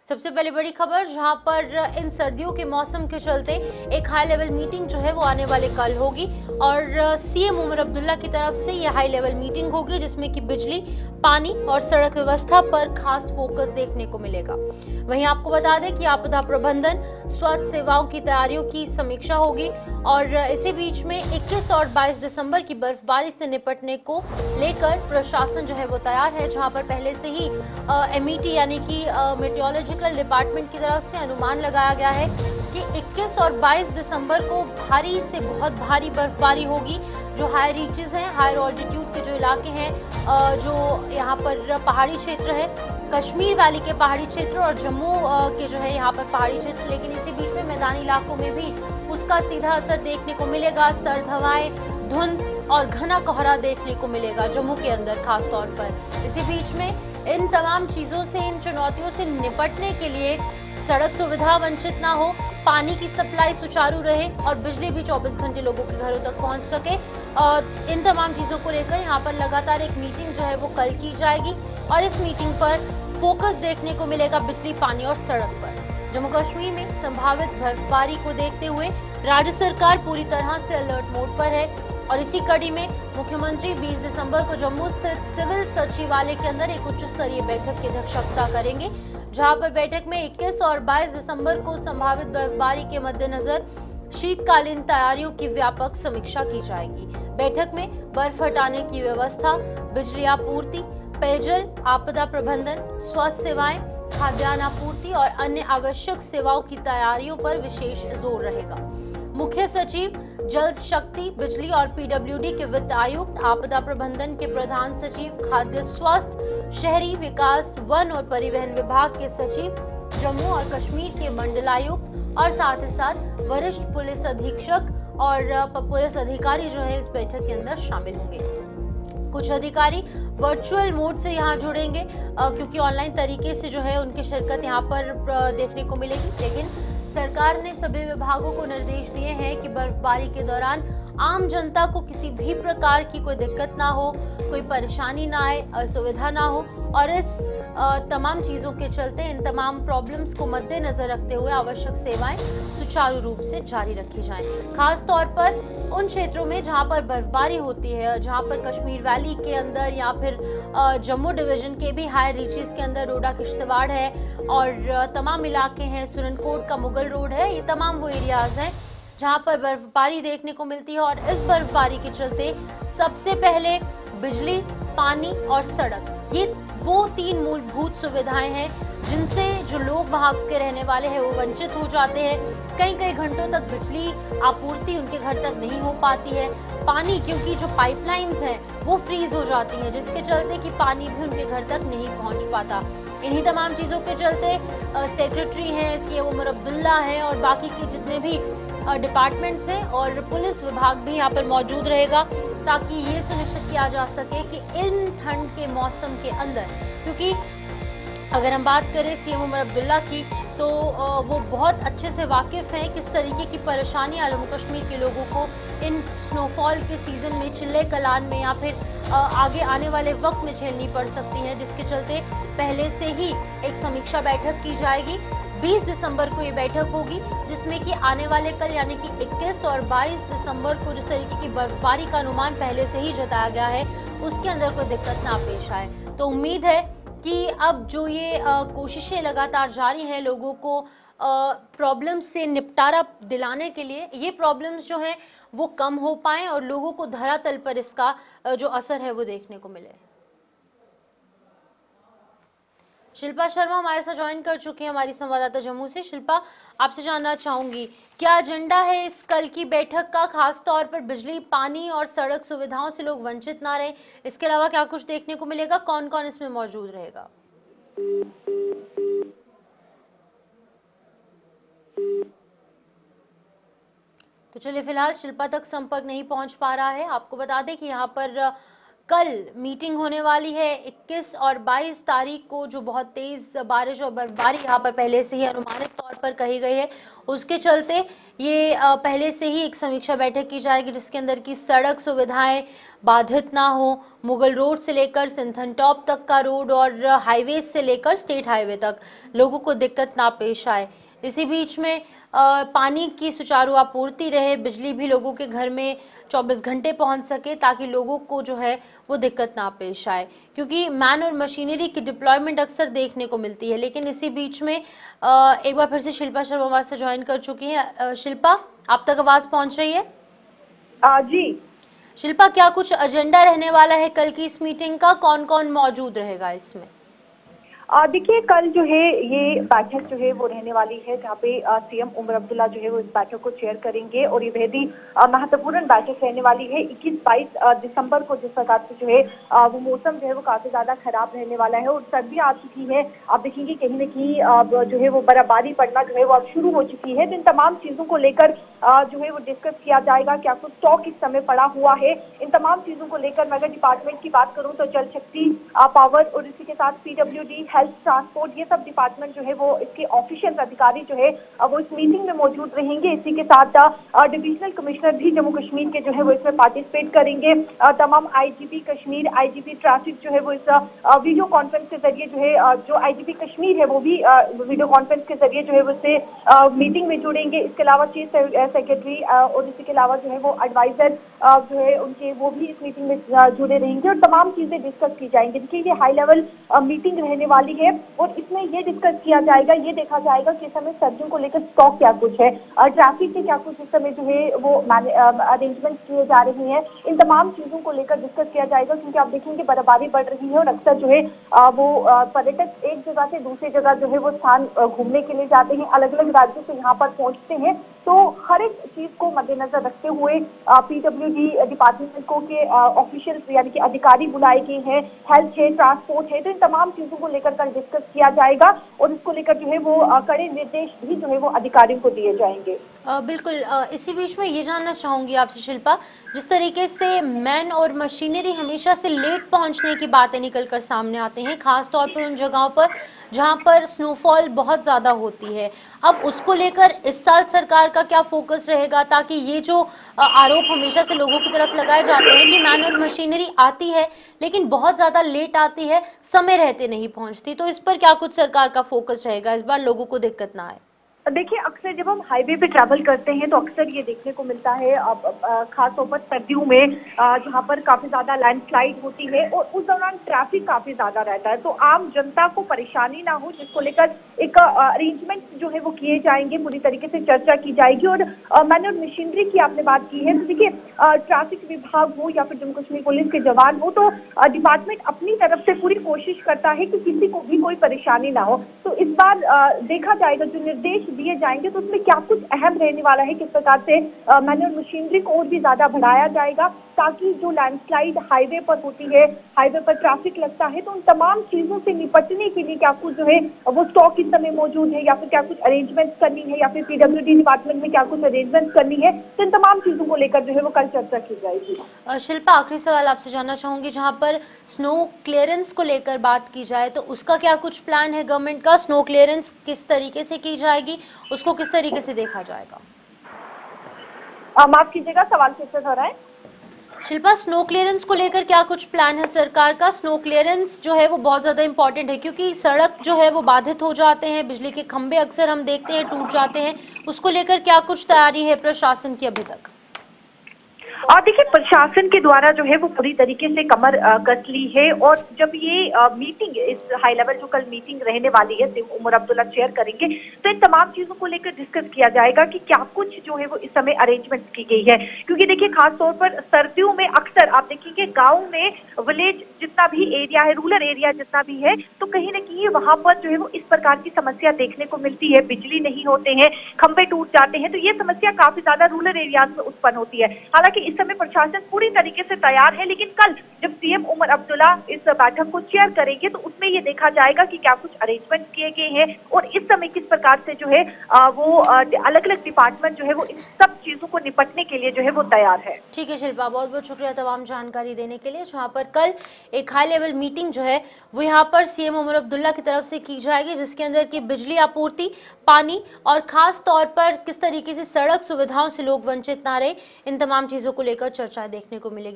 सबसे पहले बड़ी खबर, जहां पर इन सर्दियों के मौसम के चलते एक हाई लेवल मीटिंग जो है वो आने वाले कल होगी और सीएम उमर अब्दुल्ला की तरफ से ये हाई लेवल मीटिंग होगी जिसमें कि बिजली, पानी और सड़क व्यवस्था पर खास फोकस देखने को मिलेगा। वहीं आपको बता दें कि आपदा प्रबंधन, स्वास्थ्य सेवाओं की तैयारियों की समीक्षा होगी और इसी बीच में 21 और 22 दिसंबर की बर्फबारी से निपटने को लेकर प्रशासन जो है वो तैयार है, जहां पर पहले से ही एमईटी यानी कि मेट्रोलॉजिकल डिपार्टमेंट की तरफ से अनुमान लगाया गया है कि 21 और 22 दिसंबर को भारी से बहुत भारी बर्फबारी होगी। जो हाई रीचेस हैं, हायर ऑल्टीट्यूड के जो इलाके हैं, जो यहाँ पर पहाड़ी क्षेत्र है, कश्मीर वैली के पहाड़ी क्षेत्र और जम्मू के जो है यहाँ पर पहाड़ी क्षेत्र, लेकिन इसी बीच में मैदानी इलाकों में भी उसका सीधा असर देखने को मिलेगा। सर्द हवाएं, धुंध और घना कोहरा देखने को मिलेगा जम्मू के अंदर खास तौर पर। इसी बीच में इन तमाम चीजों से, इन चुनौतियों से निपटने के लिए सड़क सुविधा वंचित ना हो, पानी की सप्लाई सुचारू रहे और बिजली भी 24 घंटे लोगों के घरों तक पहुंच सके, इन तमाम चीजों को लेकर यहाँ पर लगातार एक मीटिंग जो है वो कल की जाएगी और इस मीटिंग पर फोकस देखने को मिलेगा बिजली, पानी और सड़क पर। जम्मू कश्मीर में संभावित बर्फबारी को देखते हुए राज्य सरकार पूरी तरह से अलर्ट मोड पर है और इसी कड़ी में मुख्यमंत्री 20 दिसंबर को जम्मू स्थित सिविल सचिवालय के अंदर एक उच्च स्तरीय बैठक की अध्यक्षता करेंगे, जहां पर बैठक में 21 और 22 दिसंबर को संभावित बर्फबारी के मद्देनजर शीतकालीन तैयारियों की व्यापक समीक्षा की जाएगी। बैठक में बर्फ हटाने की व्यवस्था, बिजली आपूर्ति, पेयजल, आपदा प्रबंधन, स्वास्थ्य सेवाएं, खाद्यान्न आपूर्ति और अन्य आवश्यक सेवाओं की तैयारियों पर विशेष जोर रहेगा। मुख्य सचिव, जल शक्ति, बिजली और पीडब्ल्यूडी के वित्त आयुक्त, आपदा प्रबंधन के प्रधान सचिव, खाद्य, स्वास्थ्य, शहरी विकास, वन और परिवहन विभाग के सचिव, जम्मू और कश्मीर के मंडलायुक्त और साथ ही साथ वरिष्ठ पुलिस अधीक्षक और पुलिस अधिकारी जो है इस बैठक के अंदर शामिल होंगे। कुछ अधिकारी वर्चुअल मोड से यहाँ जुड़ेंगे क्योंकि ऑनलाइन तरीके से जो है उनकी शिरकत यहाँ पर देखने को मिलेगी, लेकिन सरकार ने सभी विभागों को निर्देश दिए हैं कि बर्फबारी के दौरान आम जनता को किसी भी प्रकार की कोई दिक्कत ना हो, कोई परेशानी ना आए, असुविधा ना हो और इस तमाम चीजों के चलते इन तमाम प्रॉब्लम्स को मद्देनजर रखते हुए आवश्यक सेवाएं सुचारू रूप से जारी रखी जाएं। खास तौर पर उन क्षेत्रों में जहां पर बर्फबारी होती है, जहां पर कश्मीर वैली के अंदर या फिर जम्मू डिवीजन के भी हाई रीचेस के अंदर डोडा किश्तवाड़ है और तमाम इलाके हैं, सुरनकोट का मुगल रोड है, ये तमाम वो एरियाज हैं जहां पर बर्फबारी देखने को मिलती है और इस बर्फबारी के चलते सबसे पहले बिजली, पानी और सड़क, ये वो तीन मूलभूत सुविधाएं हैं जिनसे जो लोग वहां के रहने वाले हैं वो वंचित हो जाते हैं। कई कई घंटों तक बिजली आपूर्ति उनके घर तक नहीं हो पाती है। पानी, क्योंकि जो पाइपलाइंस हैं वो फ्रीज हो जाती हैं, जिसके चलते कि पानी भी उनके घर तक नहीं पहुंच पाता। इन्हीं तमाम चीजों के चलते सेक्रेटरी हैं, सीएम उमर अब्दुल्ला हैं और बाकी के जितने भी डिपार्टमेंट्स हैं और पुलिस विभाग भी यहाँ पर मौजूद रहेगा ताकि ये सुनिश्चित किया जा सके कि इन ठंड के मौसम के अंदर, क्योंकि अगर हम बात करें सीएम उमर अब्दुल्ला की तो वो बहुत अच्छे से वाकिफ हैं किस तरीके की परेशानियां जम्मू कश्मीर के लोगों को इन स्नोफॉल के सीजन में, चिल्ले कलान में या फिर आगे आने वाले वक्त में झेलनी पड़ सकती हैं, जिसके चलते पहले से ही एक समीक्षा बैठक की जाएगी। 20 दिसंबर को ये बैठक होगी जिसमें कि आने वाले कल यानी कि 21 और 22 दिसंबर को जिस तरीके की बर्फबारी का अनुमान पहले से ही जताया गया है उसके अंदर कोई दिक्कत ना पेश आए। तो उम्मीद है कि अब जो ये कोशिशें लगातार जारी हैं लोगों को प्रॉब्लम्स से निपटारा दिलाने के लिए, ये प्रॉब्लम्स जो हैं वो कम हो पाएं और लोगों को धरातल पर इसका जो असर है वो देखने को मिले। शिल्पा शर्मा हमारे साथ ज्वाइन कर चुकी है, हमारी संवाददाता जम्मू से। शिल्पा, आपसे जानना चाहूंगी क्या एजेंडा है इस कल की बैठक का, खास तौर पर बिजली, पानी और सड़क सुविधाओं से लोग वंचित ना रहे, इसके अलावा क्या कुछ देखने को मिलेगा, कौन कौन इसमें मौजूद रहेगा? तो चलिए, फिलहाल शिल्पा तक संपर्क नहीं पहुंच पा रहा है। आपको बता दें कि यहाँ पर कल मीटिंग होने वाली है 21 और 22 तारीख को, जो बहुत तेज बारिश और बर्फबारी यहाँ पर पहले से ही अनुमानित तौर पर कही गई है। उसके चलते ये पहले से ही एक समीक्षा बैठक की जाएगी जिसके अंदर की सड़क सुविधाएं बाधित ना हो, मुगल रोड से लेकर सिंथन टॉप तक का रोड और हाईवे से लेकर स्टेट हाईवे तक लोगों को दिक्कत ना पेश आए। इसी बीच में पानी की सुचारू आपूर्ति रहे, बिजली भी लोगों के घर में 24 घंटे पहुंच सके ताकि लोगों को जो है वो दिक्कत ना पेश आए, क्योंकि मैन और मशीनरी की डिप्लॉयमेंट अक्सर देखने को मिलती है। लेकिन इसी बीच में एक बार फिर से शिल्पा शर्मा हमारे से ज्वाइन कर चुकी है। शिल्पा, आप तक आवाज पहुंच रही है? जी शिल्पा, क्या कुछ एजेंडा रहने वाला है कल की इस मीटिंग का? कौन कौन मौजूद रहेगा इसमें? देखिए, कल जो है ये बैठक जो है वो रहने वाली है जहाँ पे सीएम उमर अब्दुल्ला जो है वो इस बैठक को चेयर करेंगे और ये बेहद ही महत्वपूर्ण बैठक रहने वाली है। 21-22 दिसंबर को जिस प्रकार से जो है वो मौसम जो है वो काफी ज्यादा खराब रहने वाला है और सर्दी आ चुकी है। आप देखेंगे कहीं न कहीं अब जो है वो बर्फबारी पड़ना जो है वो अब शुरू हो चुकी है। तो इन तमाम चीजों को लेकर जो है वो डिस्कस किया जाएगा। क्या कुछ स्टॉक इस समय पड़ा हुआ है, इन तमाम चीजों को लेकर मैं अगर डिपार्टमेंट की बात करूँ तो जल शक्ति, पावर और इसी के साथ पीडब्ल्यूडी, हेल्थ, ट्रांसपोर्ट, ये सब डिपार्टमेंट जो है वो इसके ऑफिशियल अधिकारी जो है वो इस मीटिंग में मौजूद रहेंगे। इसी के साथ डिविजनल कमिश्नर भी जम्मू कश्मीर के जो है वो इसमें पार्टिसिपेट करेंगे। तमाम आईजीपी कश्मीर, आईजीपी ट्रैफिक जो है वो इस वीडियो कॉन्फ्रेंस के जरिए जो है जो आईजीपी कश्मीर है वो भी वीडियो कॉन्फ्रेंस के जरिए जो है वो इससे मीटिंग में जुड़ेंगे। इसके अलावा चीफ सेक्रेटरी और इसी के अलावा जो है वो एडवाइजर जो है उनके वो भी इस मीटिंग में जुड़े रहेंगे और तमाम चीजें डिस्कस की जाएंगी। देखिए, ये हाई लेवल मीटिंग रहने वाली है और इसमें ये डिस्कस किया जाएगा, ये देखा जाएगा कि इस समय सर्दियों को लेकर स्टॉक क्या कुछ है, ट्रैफिक के क्या कुछ इस समय जो है वो अरेंजमेंट किए जा रहे हैं। इन तमाम चीजों को लेकर डिस्कस किया जाएगा क्योंकि आप देखेंगे बर्फबारी बढ़ रही है और अक्सर जो है वो पर्यटक एक जगह से दूसरी जगह जो है वो स्थान घूमने के लिए जाते हैं, अलग अलग राज्यों से यहाँ पर पहुंचते हैं। तो हर एक चीज को मद्देनजर रखते हुए पीडब्ल्यूडी डिपार्टमेंट को के ऑफिशियल यानी कि अधिकारी बुलाए गए हैं, हेल्थ है, ट्रांसपोर्ट है। तो इन तमाम चीजों को लेकर कल डिस्कस किया जाएगा और इसको लेकर जो है वो कड़े निर्देश भी जो है वो अधिकारियों को दिए जाएंगे। बिल्कुल। इसी बीच में ये जानना चाहूंगी आपसे शिल्पा, जिस तरीके से मैन और मशीनरी हमेशा से लेट पहुंचने की बातें निकल कर सामने आते हैं, खास तौर पर उन जगहों पर जहां पर स्नोफॉल बहुत ज़्यादा होती है, अब उसको लेकर इस साल सरकार का क्या फोकस रहेगा ताकि ये जो आरोप हमेशा से लोगों की तरफ लगाए जाते हैं कि मैन और मशीनरी आती है लेकिन बहुत ज़्यादा लेट आती है, समय रहते नहीं पहुंचती, तो इस पर क्या कुछ सरकार का फोकस रहेगा इस बार लोगों को दिक्कत ना आए? देखिए, अक्सर जब हम हाईवे पे ट्रैवल करते हैं तो अक्सर ये देखने को मिलता है खास तौर पर सर्दियों में जहाँ पर काफी ज्यादा लैंडस्लाइड होती है और उस दौरान ट्रैफिक काफी ज्यादा रहता है। तो आम जनता को परेशानी ना हो जिसको लेकर एक अरेंजमेंट जो है वो किए जाएंगे, पूरी तरीके से चर्चा की जाएगी। और मैन और मशीनरी की आपने बात की है तो देखिए, ट्रैफिक विभाग हो या फिर जम्मू कश्मीर पुलिस के जवान हो, तो डिपार्टमेंट अपनी तरफ से पूरी कोशिश करता है कि किसी को भी कोई परेशानी ना हो। तो इस बार देखा जाएगा जो निर्देश दिए जाएंगे तो उसमें क्या कुछ अहम रहने वाला है, किस प्रकार से मैनुअल मशीनरी को और भी ज्यादा बढ़ाया जाएगा ताकि जो लैंडस्लाइड हाईवे पर होती है, हाईवे पर ट्रैफिक लगता है, तो उन तमाम चीजों से निपटने के लिए क्या कुछ जो है वो स्टॉक इस समय मौजूद है या फिर क्या कुछ अरेंजमेंट करनी है या फिर पीडब्ल्यूडी डिपार्टमेंट में क्या कुछ अरेंजमेंट करनी है, तो इन तमाम चीजों को लेकर जो है वो कल चर्चा की जाएगी। शिल्पा, आखिरी सवाल आपसे जानना चाहूंगी, जहां पर स्नो क्लियरेंस को लेकर बात की जाए तो उसका क्या कुछ प्लान है गवर्नमेंट का? स्नो क्लियरेंस किस तरीके से की जाएगी, उसको किस तरीके से देखा जाएगा? माफ कीजिएगा, सवाल फिर से दोहराएं। शिल्पा, स्नो क्लियरेंस को लेकर क्या कुछ प्लान है सरकार का? स्नो क्लियरेंस जो है वो बहुत ज़्यादा इंपॉर्टेंट है क्योंकि सड़क जो है वो बाधित हो जाते हैं, बिजली के खंभे अक्सर हम देखते हैं टूट जाते हैं, उसको लेकर क्या कुछ तैयारी है प्रशासन की अभी तक? और देखिए, प्रशासन के द्वारा जो है वो पूरी तरीके से कमर कस ली है और जब ये मीटिंग, इस हाई लेवल जो कल मीटिंग रहने वाली है उमर अब्दुल्ला चेयर करेंगे, तो इन तमाम चीजों को लेकर डिस्कस किया जाएगा कि क्या कुछ जो है वो इस समय अरेंजमेंट की गई है। क्योंकि देखिए, खास तौर पर सर्दियों में अक्सर आप देखेंगे गाँव में विलेज जितना भी एरिया है, रूरल एरिया जितना भी है, तो कहीं ना कहीं वहां पर जो है वो इस प्रकार की समस्या देखने को मिलती है, बिजली नहीं होते हैं, खंभे टूट जाते हैं, तो ये समस्या काफी ज्यादा रूरल एरियाज में उत्पन्न होती है। हालांकि इस समय प्रशासन पूरी तरीके से तैयार है, लेकिन कल जब सीएम उमर अब्दुल्ला इस बैठक को चेयर करेंगे तो उसमें ये देखा जाएगा कि क्या कुछ अरेंजमेंट किए गए हैं और इस समय किस प्रकार से जो है वो अलग अलग डिपार्टमेंट जो है वो इन सब चीजों को निपटने के लिए जो है वो तैयार है। ठीक है शिल्पा, बहुत बहुत शुक्रिया तमाम जानकारी देने के लिए। जहां पर कल एक हाई लेवल मीटिंग जो है वो यहाँ पर सीएम उमर अब्दुल्ला की तरफ से की जाएगी, जिसके अंदर की बिजली आपूर्ति, पानी और खास तौर पर किस तरीके से सड़क सुविधाओं से लोग वंचित ना रहे, इन तमाम चीजों को लेकर चर्चा देखने को मिलेगी।